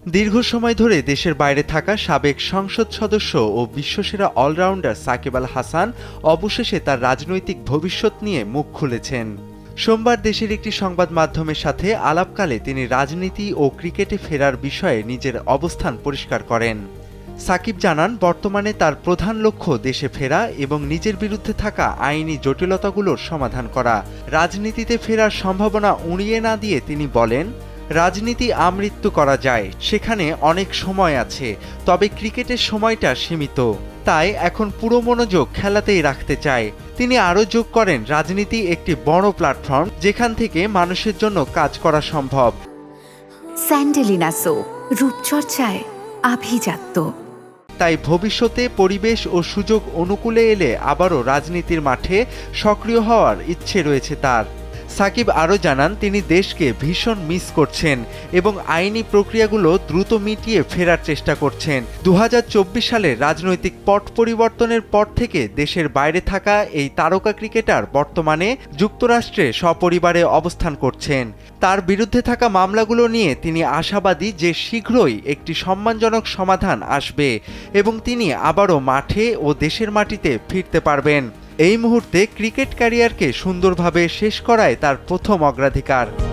দীর্ঘ সময় ধরে দেশের বাইরে থাকা সাবেক সংসদ সদস্য ও বিশ্বসেরা অলরাউন্ডার সাকিব আল হাসান অবশেষে তার রাজনৈতিক ভবিষ্যৎ নিয়ে মুখ খুলেছেন। সোমবার দেশের একটি সংবাদ মাধ্যমের সাথে আলাপকালে তিনি রাজনীতি ও ক্রিকেটে ফেরার বিষয়ে নিজের অবস্থান পরিষ্কার করেন। সাকিব জানান, বর্তমানে তার প্রধান লক্ষ্য দেশে ফেরা এবং নিজের বিরুদ্ধে থাকা আইনি জটিলতাগুলোর সমাধান করা। রাজনীতিতে ফেরার সম্ভাবনা উড়িয়ে না দিয়ে তিনি বলেন, রাজনীতি আমৃত্যু করা যায়, সেখানে অনেক সময় আছে, তবে ক্রিকেটের সময়টা সীমিত, তাই এখন পুরো মনোযোগ খেলাতেই রাখতে চায়। তিনি আরও যোগ করেন, রাজনীতি একটি বড় প্ল্যাটফর্ম যেখান থেকে মানুষের জন্য কাজ করা সম্ভব। স্যান্ডেলিনা সো, রূপচর্চায় আভিজাত্য। তাই ভবিষ্যতে পরিবেশ ও সুযোগ অনুকূলে এলে আবারও রাজনীতির মাঠে সক্রিয় হওয়ার ইচ্ছে রয়েছে তার। সাকিব আরও জানান, তিনি দেশকে ভীষণ মিস করছেন এবং আইনি প্রক্রিয়াগুলো দ্রুত মিটিয়ে ফেরার চেষ্টা করছেন। 2024 সালের রাজনৈতিক পট পরিবর্তনের পর থেকে দেশের বাইরে থাকা এই তারকা ক্রিকেটার বর্তমানে যুক্তরাষ্ট্রে সপরিবারে অবস্থান করছেন। তার বিরুদ্ধে থাকা মামলাগুলো নিয়ে তিনি আশাবাদী যে শীঘ্রই একটি সম্মানজনক সমাধান আসবে এবং তিনি আবারও মাঠে ও দেশের মাটিতে ফিরতে পারবেন। এই মুহূর্তে ক্রিকেট ক্যারিয়ারকে সুন্দরভাবে শেষ করায় তার প্রথম অগ্রাধিকার।